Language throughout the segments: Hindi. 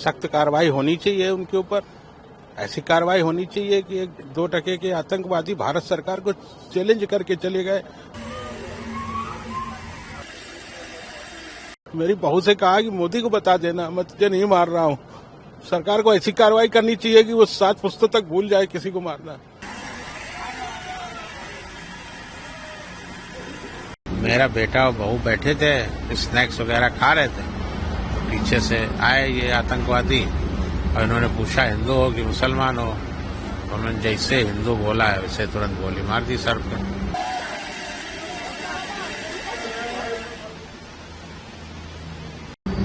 सख्त कार्रवाई होनी चाहिए उनके ऊपर। ऐसी कार्रवाई होनी चाहिए कि 2% के आतंकवादी भारत सरकार को चैलेंज करके चले गए। मेरी बहू से कहा कि मोदी को बता देना, मैं तुझे नहीं मार रहा हूँ। सरकार को ऐसी कार्रवाई करनी चाहिए कि वो 7 पुश्तों तक भूल जाए किसी को मारना। मेरा बेटा और बहू बैठे थे, स्नैक्स वगैरह खा रहे थे, तो पीछे से आए ये आतंकवादी और इन्होंने पूछा हिंदू हो कि मुसलमान हो। तो उन्होंने जैसे हिंदू बोला है वैसे तुरंत गोली मार दी सर पे।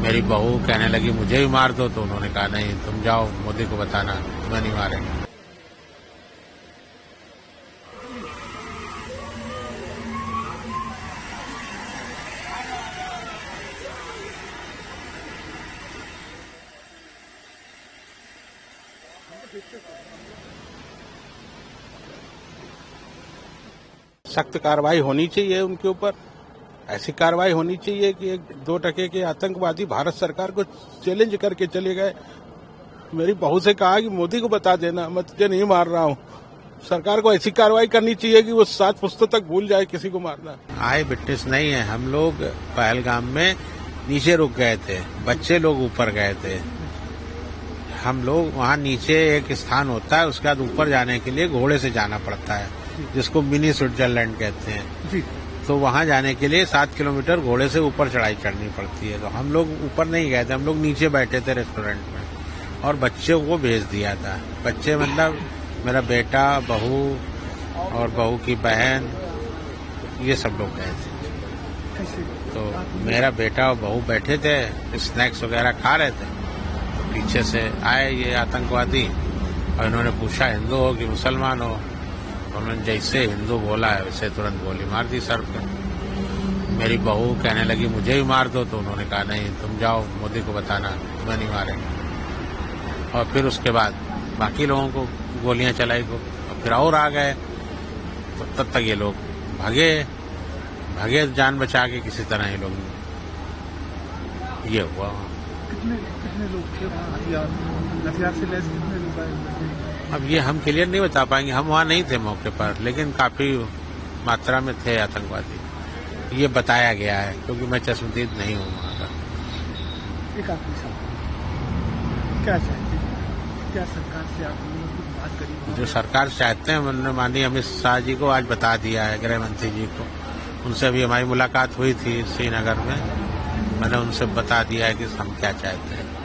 मेरी बहू कहने लगी मुझे भी मार दो, तो उन्होंने कहा नहीं तुम जाओ मोदी को बताना, तुम्हें नहीं मारेंगे। सख्त कार्रवाई होनी चाहिए उनके ऊपर। ऐसी कार्रवाई होनी चाहिए कि 2% के आतंकवादी भारत सरकार को चैलेंज करके चले गए। मेरी बहू से कहा कि मोदी को बता देना, मैं तुझे नहीं मार रहा हूँ। सरकार को ऐसी कार्रवाई करनी चाहिए कि वो 7 पुश्तों तक भूल जाए किसी को मारना। आए विटनेस नहीं है, हम लोग पहलगाम में नीचे रुक गए थे, बच्चे लोग ऊपर गए थे। हम लोग वहाँ नीचे एक स्थान होता है, उसके बाद ऊपर जाने के लिए घोड़े से जाना पड़ता है, जिसको मिनी स्विट्जरलैंड कहते हैं। तो वहाँ जाने के लिए 7 किलोमीटर घोड़े से ऊपर चढ़ाई चढ़नी पड़ती है। तो हम लोग ऊपर नहीं गए थे, हम लोग नीचे बैठे थे रेस्टोरेंट में और बच्चों को भेज दिया था। बच्चे मतलब मेरा बेटा, बहू और बहू की बहन, ये सब लोग गए थे। तो मेरा बेटा और बहू बैठे थे, स्नैक्स वगैरह खा रहे थे, तो पीछे से आए ये आतंकवादी और इन्होंने पूछा हिंदू हो कि मुसलमान हो। उन्होंने जैसे हिंदू बोला है वैसे तुरंत गोली मार दी सर पे। मेरी बहू कहने लगी मुझे भी मार दो, तो उन्होंने कहा नहीं तुम जाओ मोदी को बताना, तुम्हें नहीं मारेंगे। और फिर उसके बाद बाकी लोगों को गोलियां चलाई को, और फिर और आ गए। तो तब तक ये लोग भागे जान बचा के किसी तरह ये लोग। ये हुआ। कितने लोग थे वहाँ? हथियार से लैस कितने लोग आए? अब ये हम क्लियर नहीं बता पाएंगे, हम वहाँ नहीं थे मौके पर, लेकिन काफी मात्रा में थे आतंकवादी, ये बताया गया है, क्योंकि मैं चश्मदीद नहीं हूँ वहाँ का। क्या चाहते हैं? क्या सरकार से आप बात करी? जो सरकार चाहते हैं उन्होंने माननीय अमित शाह जी को आज बता दिया है, गृह मंत्री जी को। उनसे भी हमारी मुलाकात हुई थी श्रीनगर में, मैंने उनसे बता दिया है कि हम क्या चाहते हैं।